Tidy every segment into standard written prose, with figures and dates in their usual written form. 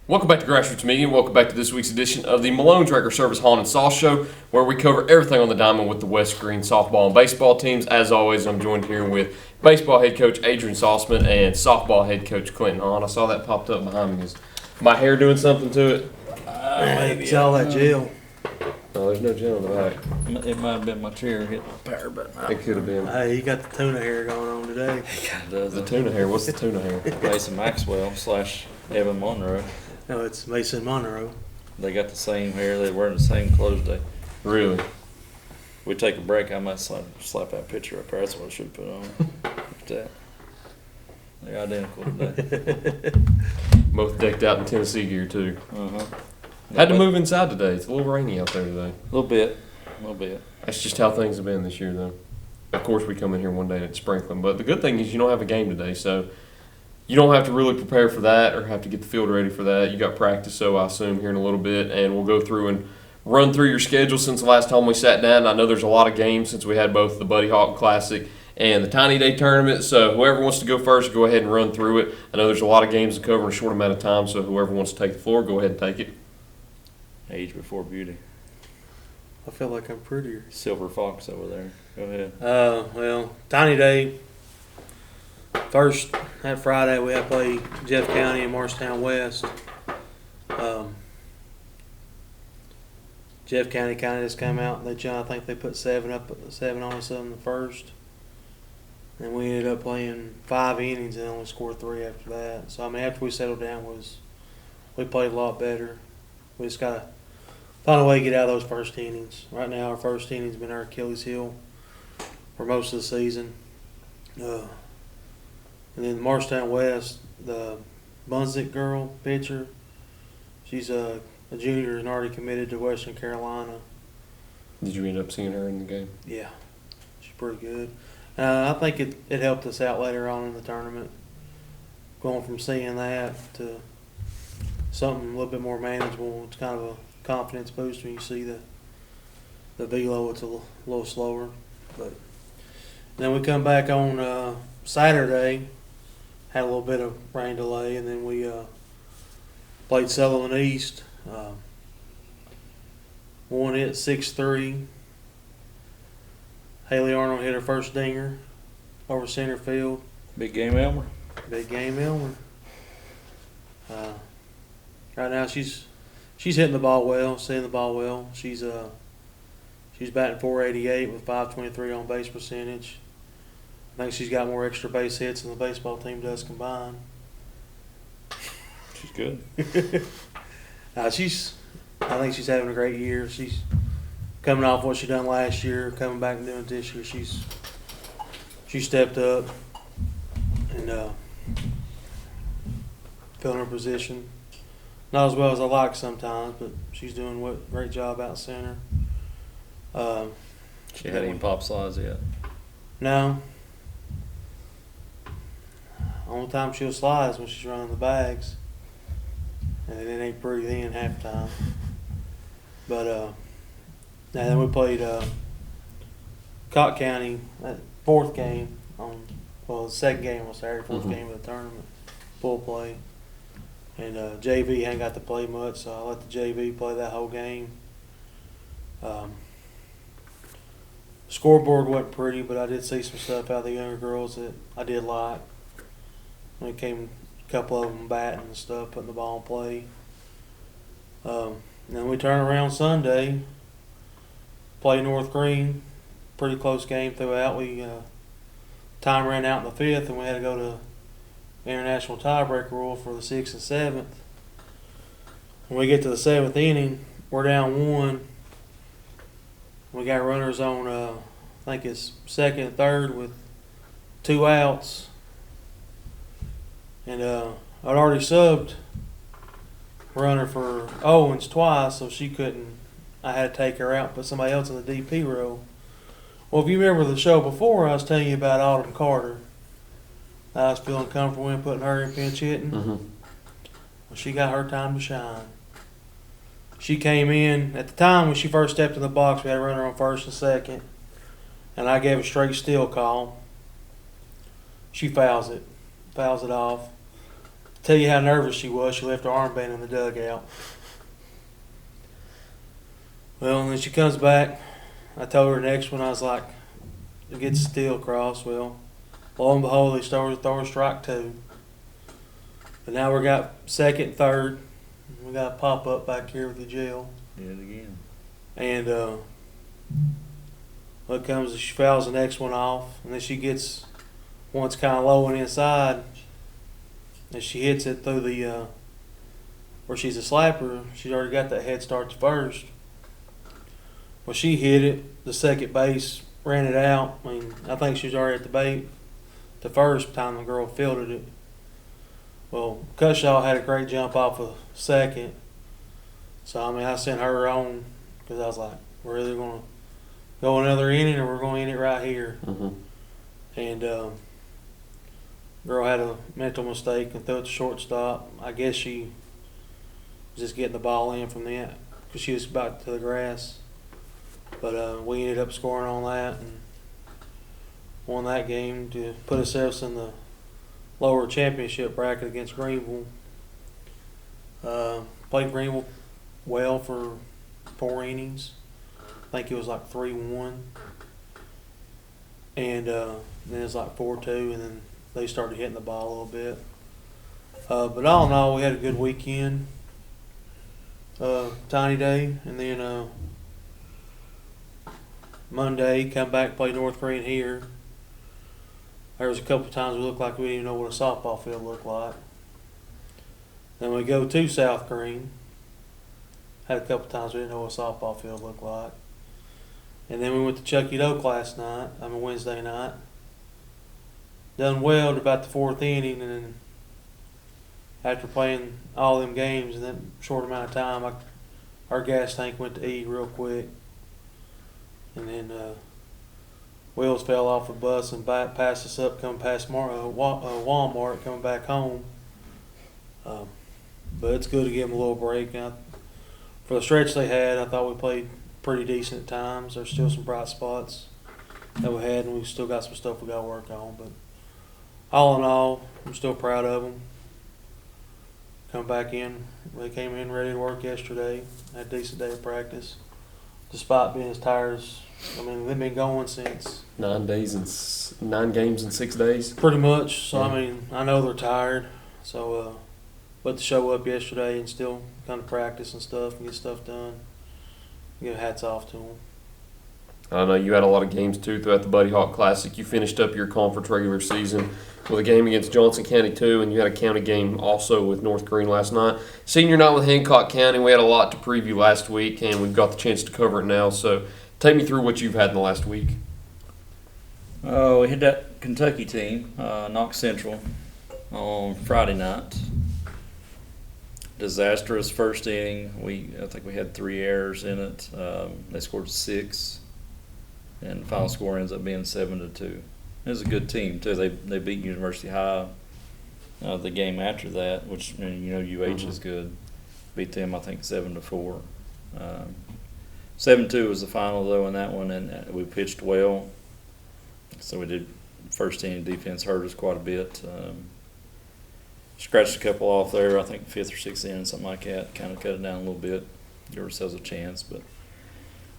Welcome back to Grassroots Media. Welcome back to this week's edition of the Malone Tracker Service Haun and Sauce Show, where we cover everything on the diamond with the West Green softball and baseball teams. As always, I'm joined here with baseball head coach Adrian Sauceman and softball head coach Clinton Haun. I saw that popped up behind me. Is my hair doing something to it? Maybe it's all that gel. No, there's no gel in the back. It might have been my chair hitting the power button. It could have been. Hey, you got the tuna hair going on today. He kind of does. The tuna hair. What's the tuna hair? Mason Maxwell / Evan Monroe. No, it's Mason Monroe. They got the same hair. They wearing the same clothes day. Really? We take a break. I might slap that picture up there. That's what I should put on. Look at that. They're identical today. Both decked out in Tennessee gear too. Had to move inside today. It's a little rainy out there today. A little bit. That's just how things have been this year, though. Of course, we come in here one day and it's sprinkling, but the good thing is you don't have a game today, so you don't have to really prepare for that or have to get the field ready for that. You got practice, so I assume, here in a little bit, and we'll go through and run through your schedule since the last time we sat down. I know there's a lot of games since we had both the Buddy Hawk Classic and the Tiny Day Tournament, so whoever wants to go first, go ahead and run through it. I know there's a lot of games to cover in a short amount of time, so whoever wants to take the floor, go ahead and take it. Age before beauty. I feel like I'm prettier. Silver Fox over there. Go ahead. Well, Tiny Day. First, that Friday, we had to play Jeff County and Morristown West. Jeff County kind of just came out. I think they put 7 on us in the first. And we ended up playing 5 innings and only scored 3 after that. So, I mean, after we settled down, we played a lot better. We just got to find a way to get out of those first innings. Right now, our first inning's been our Achilles heel for most of the season. And then Morristown West, the Bunzik girl pitcher, she's a junior and already committed to Western Carolina. Did you end up seeing her in the game? Yeah, she's pretty good. I think it helped us out later on in the tournament, going from seeing that to something a little bit more manageable. It's kind of a confidence boost when you see the velo. It's a little slower. But then we come back on Saturday, had a little bit of rain delay, and then we played Sutherland East. One hit 6-3. Haley Arnold hit her first dinger over center field. Big game, Elmer. Big game, Elmer. Right now she's hitting the ball well, seeing the ball well. She's batting .488 with .523 on base percentage. I think she's got more extra base hits than the baseball team does combined. She's good. I think she's having a great year. She's coming off what she done last year, coming back and doing it this year. She stepped up and filling her position. Not as well as I like sometimes, but she's doing a great job out center. She had any pop slides yet? No. Only time she'll slide is when she's running the bags. And it ain't pretty then half the time. But and then we played Cott County, that 4th game the second game on Saturday, 4th game of the tournament, full play. And JV hadn't got to play much, so I let the JV play that whole game. Scoreboard wasn't pretty, but I did see some stuff out of the younger girls that I did like. When it came a couple of them batting and stuff, putting the ball in play. Then we turn around Sunday, play North Green. Pretty close game throughout. Time ran out in the 5th, and we had to go to international tiebreaker rule for the 6th and 7th. When we get to the 7th inning, we're down 1. We got runners on, I think it's 2nd and 3rd with 2 outs. And I'd already subbed runner for Owens twice, so she couldn't. I had to take her out and put somebody else in the DP row. Well, if you remember the show before, I was telling you about Autumn Carter. I was feeling comfortable in putting her in pinch hitting. Well, she got her time to shine. She came in at the time when she first stepped in the box. We had a runner on 1st and 2nd, and I gave a straight steal call. She fouls it off. tell you how nervous she was, she left her armband in the dugout. Well, and then she comes back. I told her the next one, I was like, it gets the steal across. Well, lo and behold, they started to throw a strike 2. But now we got second, third. We got a pop up back here with the jail. Did it again. And what comes is she fouls the next one off, and then she gets one's kind of low and inside, and she hits it through the where she's a slapper. She's already got that head start to first. Well, she hit it. The second base ran it out. I mean, I think she was already at the bait the first time the girl fielded it. Well, Cushaw had a great jump off of second. So, I mean, I sent her on because I was like, we're either going to go another inning or we're going to end it right here. Mm-hmm. And girl had a mental mistake and threw it to shortstop. I guess she was just getting the ball in from that because she was about to the grass. But we ended up scoring on that and won that game to put ourselves in the lower championship bracket against Greenville. Played Greenville well for 4 innings. I think it was like 3-1. And then it was like 4-2, and then they started hitting the ball a little bit. But all in all, we had a good weekend. Tiny day, and then Monday, come back, play North Green here. There was a couple of times we looked like we didn't even know what a softball field looked like. Then we go to South Green. Had a couple of times we didn't know what a softball field looked like. And then we went to Chucky Doak Wednesday night. Done well to about the 4th inning, and then after playing all them games in that short amount of time, our gas tank went to E real quick. And then wheels fell off the bus and passed us up, coming past Walmart, coming back home. But it's good to give them a little break. For the stretch they had, I thought we played pretty decent at times. There's still some bright spots that we had, and we've still got some stuff we got to work on. But all in all, I'm still proud of them. Come back in. They came in ready to work yesterday. Had a decent day of practice. Despite being as tired as, I mean, they've been going since 9 games in 6 days. pretty much. So, Yeah. I mean, I know they're tired. So, but to show up yesterday and still kind of practice and stuff and get stuff done, hats off to them. I know you had a lot of games too throughout the Buddy Hawk Classic. You finished up your conference regular season with a game against Johnson County too, and you had a county game also with North Green last night. Senior night with Hancock County. We had a lot to preview last week, and we've got the chance to cover it now. So take me through what you've had in the last week. We had that Kentucky team, Knox Central, on Friday night. Disastrous first inning. I think we had 3 errors in it. They scored 6, and the final score ends up being 7-2. It was a good team too. They beat University High the game after that, which UH is good. Beat them, I think, 7-4. 7-2 was the final though in that one, and we pitched well. So we did. First inning defense hurt us quite a bit. Scratched a couple off there, I think 5th or 6th inning, something like that. Kind of cut it down a little bit, give ourselves a chance, but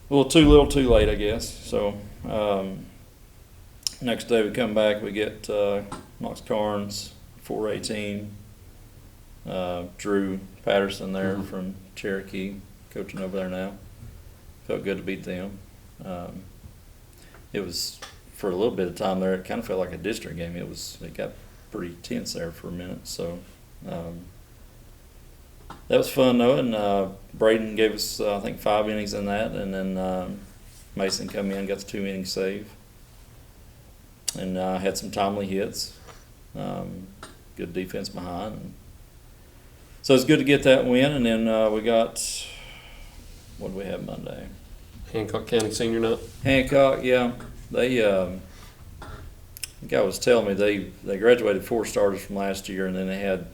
a little too late, I guess. So next day we come back, we get Knox Carnes, 418. Drew Patterson there from Cherokee, coaching over there now. Felt good to beat them. It was, for a little bit of time there, it kind of felt like a district game. It got pretty tense there for a minute. So that was fun though, and Braden gave us I think 5 innings in that, and then Mason come in, got the 2 inning save, and had some timely hits. Good defense behind. So it's good to get that win, and then we got, what did we have Monday? Hancock County Senior Night. Hancock, yeah. They, the guy was telling me they graduated 4 starters from last year, and then they had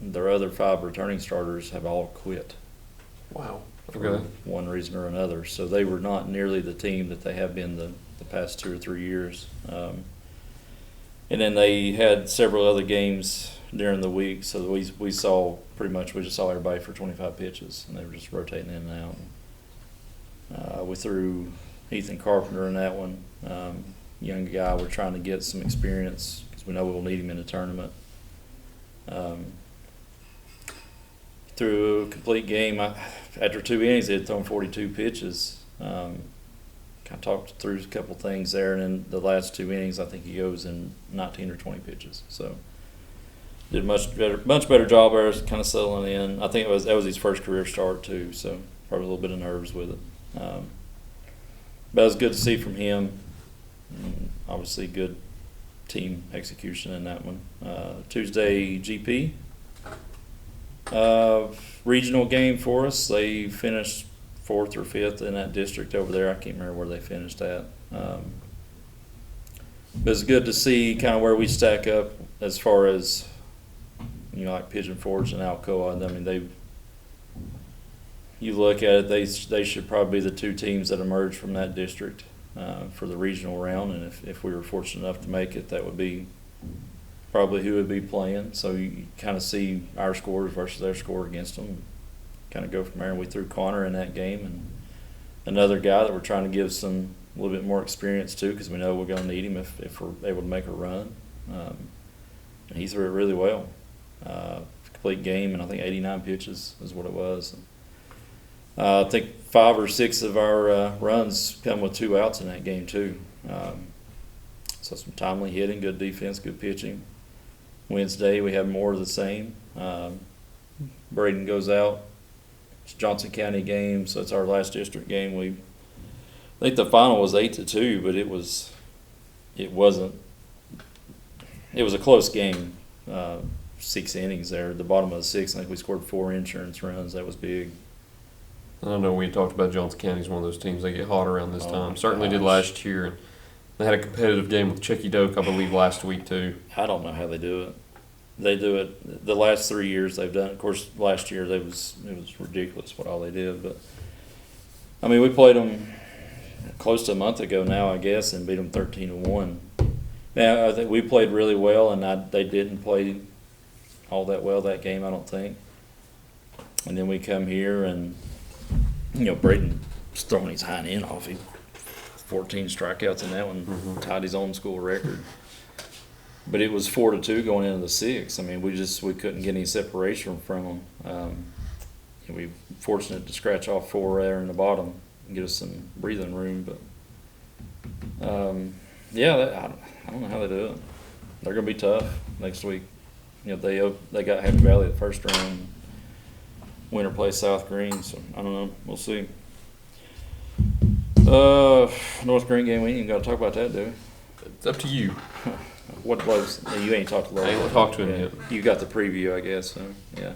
their other 5 returning starters have all quit. Wow. For one reason or another. So they were not nearly the team that they have been the past 2 or 3 years. And then they had several other games during the week, so we saw pretty much we just saw everybody for 25 pitches, and they were just rotating in and out. We threw Ethan Carpenter in that one, young guy. We're trying to get some experience because we know we'll need him in the tournament. Through a complete game, after 2 innings, they had thrown 42 pitches. Kind of talked through a couple things there, and then the last 2 innings, I think he goes in 19 or 20 pitches. So did a much better job there, kind of settling in. I think that was his first career start too, so probably a little bit of nerves with it. But it was good to see from him. And obviously, good team execution in that one. Tuesday GP. Regional game for us. They finished 4th or 5th in that district over there. I can't remember where they finished at. But it's good to see kind of where we stack up as far as, like Pigeon Forge and Alcoa. I mean, you look at it, they should probably be the 2 teams that emerge from that district for the regional round. And if we were fortunate enough to make it, that would be probably who would be playing. So you kind of see our scores versus their score against them. Kind of go from there. And we threw Connor in that game, and another guy that we're trying to give a little bit more experience to, because we know we're going to need him if we're able to make a run. And he threw it really well. Complete game, and I think 89 pitches is what it was. I think 5 or 6 of our runs come with 2 outs in that game too. So some timely hitting, good defense, good pitching. Wednesday we have more of the same. Braden goes out. It's a Johnson County game, so it's our last district game. I think the final was 8-2, but it wasn't. It was a close game. 6 innings there. At the bottom of the 6th, I think we scored 4 insurance runs. That was big. I know we talked about Johnson County as one of those teams. They get hot around this time. my Certainly did gosh. last year. And they had a competitive game with Checky Doak, I believe, last week too. I don't know how they do it. They do it the last 3 years they've done it. Of course, last year it was ridiculous what all they did. But I mean, we played them close to a month ago now, I guess, and beat them 13-1. Now I think we played really well, and they didn't play all that well that game, I don't think. And then we come here, and Braden was throwing his hind end off. He 14 strikeouts in that one, tied his own school record. But it was 4-2 going into the 6th. I mean, we couldn't get any separation from them. We were fortunate to scratch off 4 there in the bottom and get us some breathing room. But I don't know how they do it. They're going to be tough next week. They got Happy Valley the first round. Winter plays South Green, so I don't know. We'll see. North Green game, we ain't even got to talk about that, do we? It's up to you. What Lowe's? You ain't talked to Lowe's. I ain't talked to him yet. You got the preview, I guess. So yeah,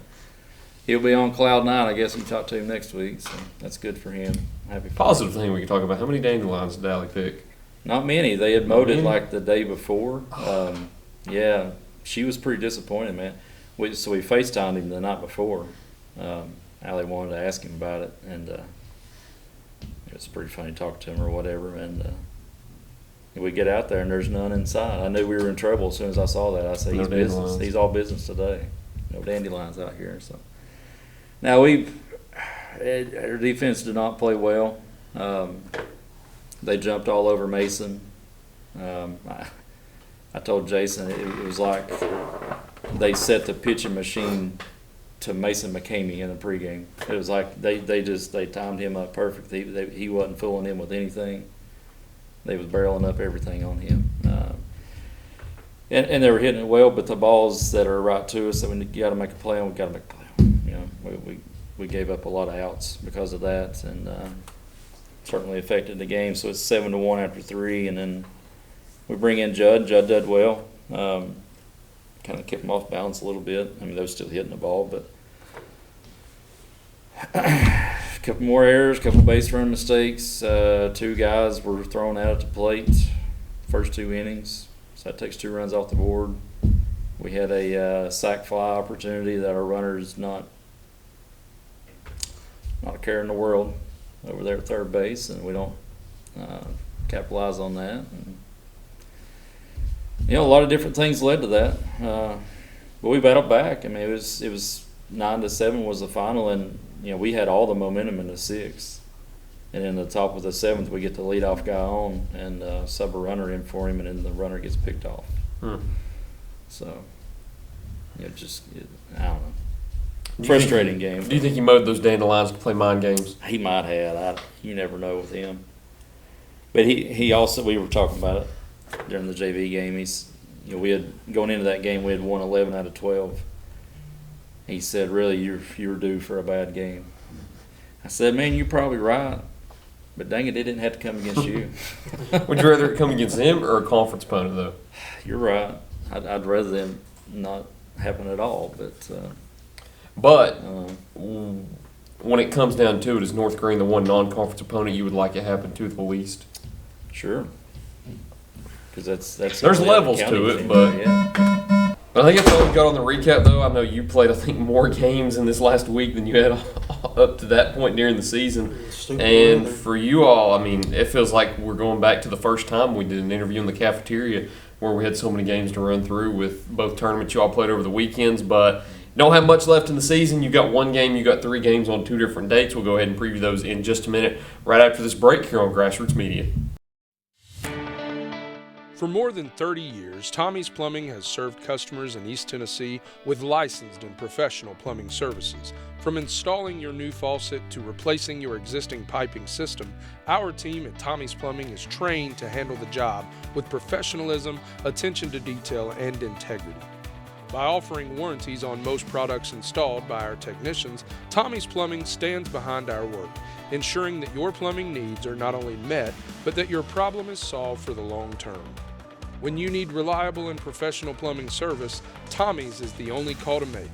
he'll be on cloud 9. I guess you talk to him next week, so that's good for him. Happy for Positive him. thing we can talk about. How many dandelions did Allie pick? Not many. They had mowed it many? like the day before. Yeah, she was pretty disappointed, man. So we FaceTimed him the night before. Allie wanted to ask him about it, and it was pretty funny talking to him or whatever. And we get out there, and there's none inside. I knew we were in trouble as soon as I saw that. I said, No he's business. dandelions. He's all business today. No dandelions out here. So now our defense did not play well. They jumped all over Mason. I told Jason it was like they set the pitching machine to Mason McCamey in the pregame. It was like they timed him up perfectly. He wasn't fooling them with anything. They was barreling up everything on him. And they were hitting it well, but the balls that are right to us that we got to make a play on, we got to make a play on. We gave up a lot of outs because of that, and certainly affected the game. So it's 7-1 after 3, and then we bring in Judd. Judd did well. Kind of kept them off balance a little bit. I mean, they were still hitting the ball, but a couple more errors, a couple base run mistakes. 2 guys were thrown out at the plate first 2 innings, so that takes 2 runs off the board. We had a sac fly opportunity that our runner is not a care in the world over there at third base, and we don't capitalize on that. And, a lot of different things led to that. But we battled back. I mean, it was 9-7 was the final, and we had all the momentum in the sixth. And in the top of the seventh, we get the leadoff guy on and sub a runner in for him, and then the runner gets picked off. So, I don't know. Frustrating game. Do you think he mowed those dandelions to play mind games? He might have. You never know with him. But he also, we were talking about it during the JV game. We had going into that game, we had won 11 out of 12. He said, "Really, you're due for a bad game." I said, "Man, you're probably right, but dang it didn't have to come against you." Would you rather it come against him or a conference opponent, though? You're right. I'd rather them not happen at all, But when it comes down to it, is North Green the one non-conference opponent you would like it happen to the least? Sure. Because that's there's levels to it, but yeah. I think that's all we got on the recap, though. I know you played, I think, more games in this last week than you had up to that point during the season. And for you all, I mean, it feels like we're going back to the first time we did an interview in the cafeteria where we had so many games to run through with both tournaments you all played over the weekends, but don't have much left in the season. You got one game, you got 3 games on 2 different dates. We'll go ahead and preview those in just a minute, right after this break here on Grassroots Media. For more than 30 years, Tommy's Plumbing has served customers in East Tennessee with licensed and professional plumbing services. From installing your new faucet to replacing your existing piping system, our team at Tommy's Plumbing is trained to handle the job with professionalism, attention to detail, and integrity. By offering warranties on most products installed by our technicians, Tommy's Plumbing stands behind our work, ensuring that your plumbing needs are not only met, but that your problem is solved for the long term. When you need reliable and professional plumbing service, Tommy's is the only call to make.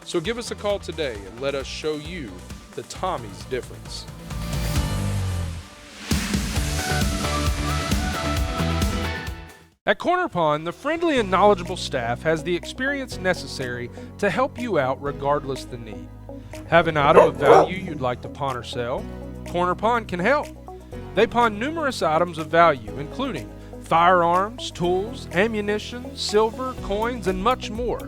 So give us a call today and let us show you the Tommy's difference. At Corner Pond, the friendly and knowledgeable staff has the experience necessary to help you out regardless the need. Have an item of value you'd like to pawn or sell? Corner Pond can help. They pawn numerous items of value, including firearms, tools, ammunition, silver, coins, and much more.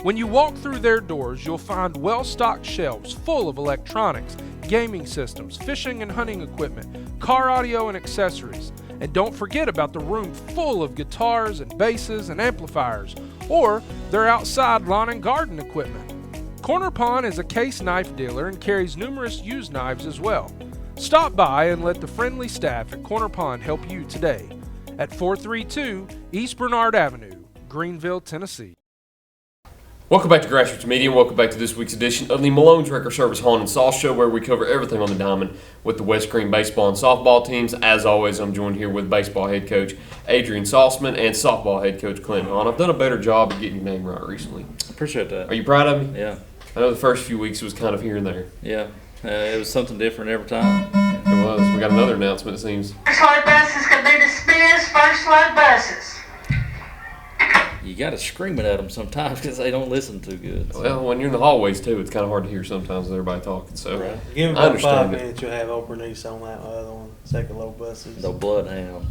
When you walk through their doors, you'll find well-stocked shelves full of electronics, gaming systems, fishing and hunting equipment, car audio and accessories. And don't forget about the room full of guitars and basses and amplifiers, or their outside lawn and garden equipment. Corner Pond is a case knife dealer and carries numerous used knives as well. Stop by and let the friendly staff at Corner Pond help you today at 432 East Bernard Avenue, Greenville, Tennessee. Welcome back to Grassroots Media, and welcome back to this week's edition of the Malone's Record Service Haun and Sauce Show, where we cover everything on the diamond with the West Green baseball and softball teams. As always, I'm joined here with baseball head coach Adrian Salzman and softball head coach Clint Haun. I've done a better job of getting your name right recently. Appreciate that. Are you proud of me? Yeah. I know the first few weeks was kind of here and there. Yeah. It was something different every time. It was. We got another announcement, it seems. First load buses can be dismissed. First load buses. You got to scream it at them sometimes because they don't listen too good. So. Well, when you're in the hallways, too, it's kind of hard to hear sometimes with everybody talking. So Right. Give him I about 5 understand it. minutes, you'll have Obernice on that other one. Second low buses. No bloodhound.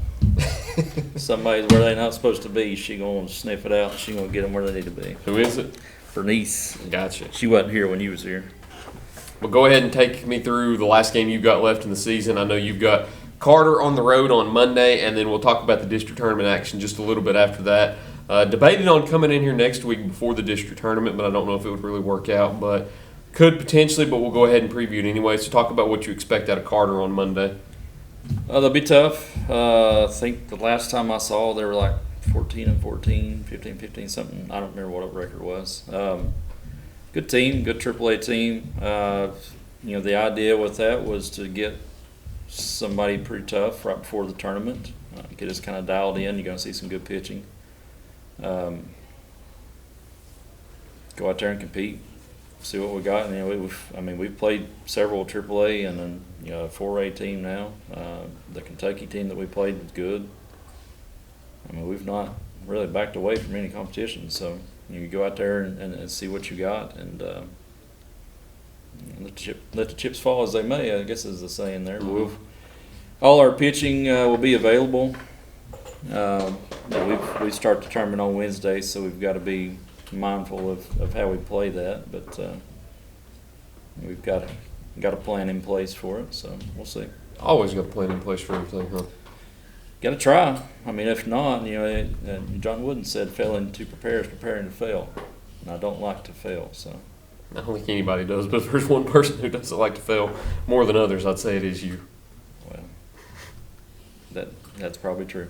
Somebody's where they not supposed to be. She gonna sniff it out and she gonna get them where they need to be. Who is it? Bernice. Gotcha. She wasn't here when you was here. Well, go ahead and take me through the last game you've got left in the season. I know you've got Carter on the road on Monday, and then we'll talk about the district tournament action just a little bit after that. Debating on coming in here next week before the district tournament, but I don't know if it would really work out. But could potentially, but we'll go ahead and preview it anyway. So talk about what you expect out of Carter on Monday. They'll be tough. I think the last time I saw they were like 14-14, 15-15, something. I don't remember what the record was. Good team, good AAA team. The idea with that was to get somebody pretty tough right before the tournament. Get us kind of dialed in. You're going to see some good pitching. Go out there and compete. See what we got. And, we've played several AAA and then a 4A team now. The Kentucky team that we played was good. We've not really backed away from any competition. So you go out there and see what you got and let the chips fall as they may, I guess is the saying there. Mm-hmm. All our pitching will be available. We start the tournament on Wednesday, so we've got to be mindful of how we play that, but we've got a plan in place for it, so we'll see. Always got a plan in place for everything, huh? Got to try. I mean, if not, John Wooden said failing to prepare is preparing to fail, and I don't like to fail, so. I don't think anybody does, but if there's one person who doesn't like to fail more than others, I'd say it is you. Well, that's probably true.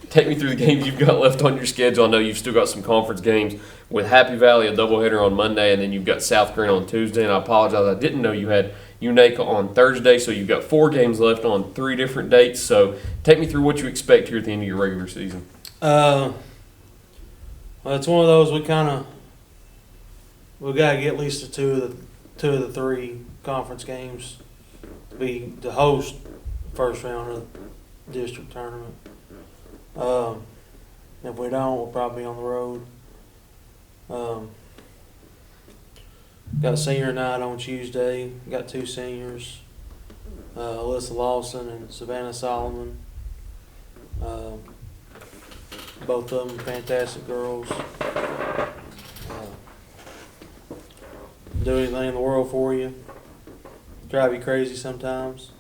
Take me through the games you've got left on your schedule. I know you've still got some conference games with Happy Valley, a doubleheader on Monday, and then you've got South Green on Tuesday. And I apologize, I didn't know you had UNACA on Thursday, so you've got 4 games left on 3 different dates. So take me through what you expect here at the end of your regular season. Well, it's one of those we gotta get at least two of the 3 conference games to be to host first round of the district tournament. If we don't, we'll probably be on the road. Got a senior night on Tuesday. Got 2 seniors, Alyssa Lawson and Savannah Solomon. Both of them fantastic girls. Do anything in the world for you. Drive you crazy sometimes.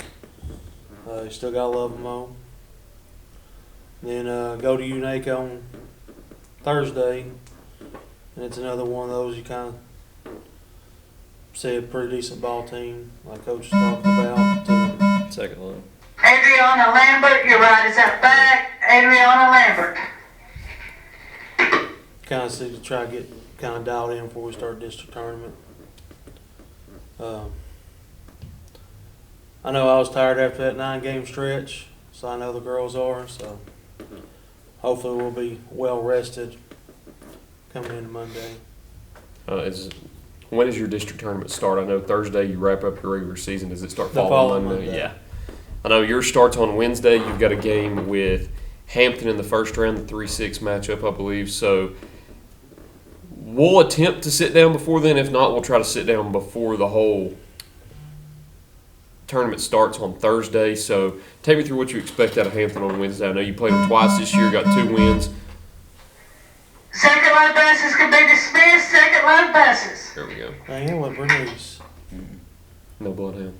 You still gotta love them all. Then go to UNACA on Thursday, and it's another one of those you kind of see a pretty decent ball team, like Coach was talking about. Second low. Adriana Lambert, your right is up back. Adriana Lambert. Kind of see to try to get kind of dialed in before we start district tournament. I know I was tired after that 9-game stretch, so I know the girls are. So hopefully we'll be well rested coming into Monday. When does your district tournament start? I know Thursday you wrap up your regular season. Does it start The following following Monday? Monday. Yeah. I know yours starts on Wednesday. You've got a game with Hampton in the first round, the 3-6 matchup, I believe. So we'll attempt to sit down before then. If not, we'll try to sit down before the whole tournament starts on Thursday. So take me through what you expect out of Hampton on Wednesday. I know you played them twice this year, got 2 wins. Second load buses can be dismissed. Second load buses. There we go. Man, what Bernice? No bloodhound.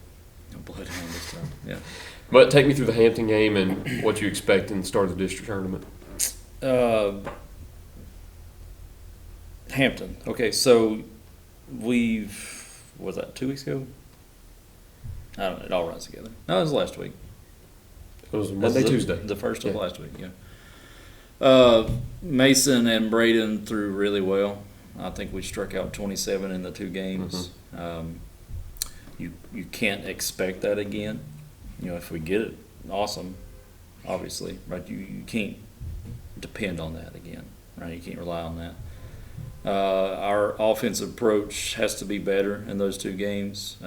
No bloodhound this time. Yeah. But take me through the Hampton game and what you expect in the start of the district tournament. Hampton. Okay, so was that 2 weeks ago? I don't know. It all runs together. No, it was last week. It was Monday, Tuesday. The first of Yeah. last week, yeah. Mason and Braden threw really well. I think we struck out 27 in the 2 games. You can't expect that again. If we get it, awesome, obviously, right? You can't depend on that again, right? You can't rely on that. Our offensive approach has to be better in those 2 games.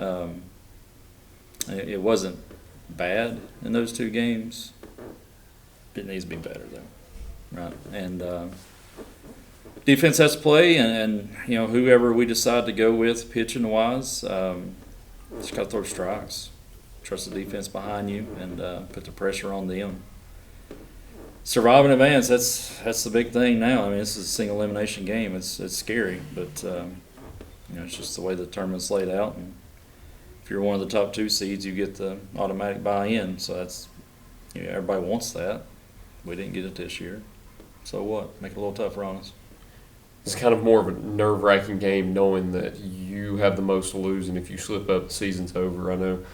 It wasn't bad in those 2 games. It needs to be better, though, right? And defense has to play, and whoever we decide to go with pitching wise, just got to throw strikes. Trust the defense behind you and put the pressure on them. Survive and advance, that's the big thing now. I mean, this is a single elimination game. It's scary, but it's just the way the tournament's laid out. And if you're one of the top 2 seeds, you get the automatic buy-in. So that's everybody wants that. We didn't get it this year. So what? Make it a little tougher on us. It's kind of more of a nerve-wracking game knowing that you have the most to lose, and if you slip up, the season's over. I know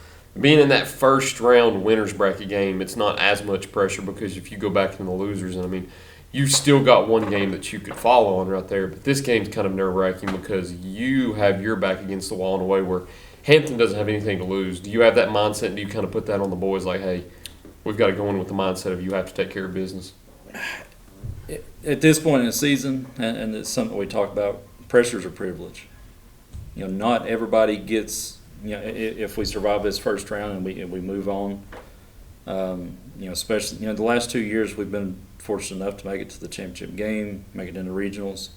being in that first round winners bracket game, it's not as much pressure because if you go back in the losers, and I mean, you've still got one game that you could follow on right there. But this game's kind of nerve-wracking because you have your back against the wall in a way where Hampton doesn't have anything to lose. Do you have that mindset, and do you kind of put that on the boys like, hey, we've got to go in with the mindset of you have to take care of business? At this point in the season, and it's something we talk about, pressures are privilege. Not everybody gets, if we survive this first round and we move on, especially, the last 2 years we've been fortunate enough to make it to the championship game, make it into regionals.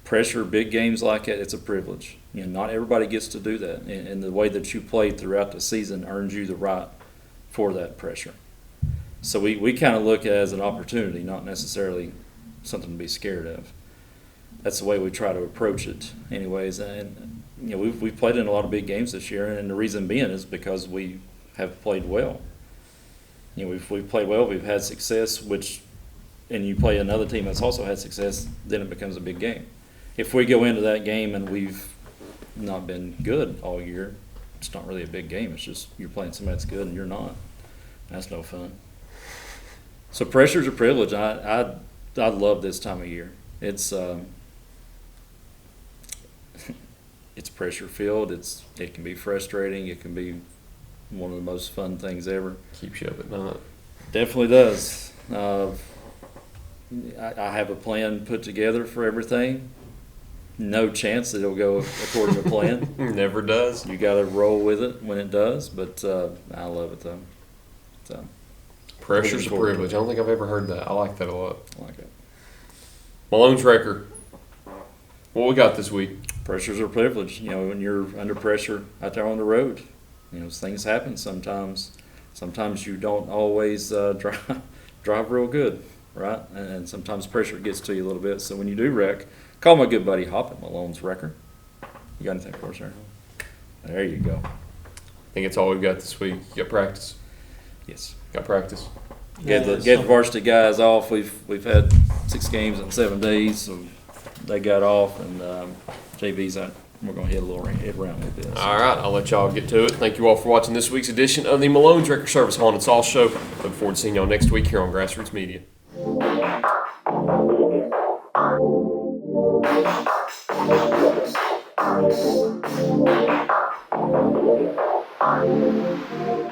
Pressure, big games like it, it's a privilege. Not everybody gets to do that. And the way that you played throughout the season earns you the right for that pressure. So we kind of look at it as an opportunity, not necessarily something to be scared of. that's the way we try to approach it, anyways. And you know, we've played in a lot of big games this year, and the reason being is because we have played well. You know, we've played well, we've had success, and you play another team that's also had success, then it becomes a big game. If we go into that game and we've not been good all year, it's not really a big game. It's just you're playing somebody that's good and you're not. That's no fun. So pressure's a privilege. I love this time of year. It's it's pressure filled. It can be frustrating. It can be one of the most fun things ever. Keeps you up at night. Definitely does. I have a plan put together for everything. No chance that it'll go according to plan. Never does. You got to roll with it when it does, but I love it though. So Pressure's a looking forward to privilege. I don't think I've ever heard that. I like that a lot. I like it. Malone's record. What we got this week? Pressures are a privilege. You know, when you're under pressure out there on the road, you know, things happen sometimes. Sometimes you don't always drive real good, right? And sometimes pressure gets to you a little bit. So when you do wreck, call my good buddy Hop at Malone's Wrecker. You got anything for us there? There you go. I think it's all we've got this week. You got practice. Yes. Got practice. Gave the varsity guys off. We've had 6 games in 7 days, so they got off, and JV's out. We're gonna hit around with this. All right, I'll let y'all get to it. Thank you all for watching this week's edition of the Malone's Record Service Haun and Sauce Show. Look forward to seeing y'all next week here on Grassroots Media. Thank you.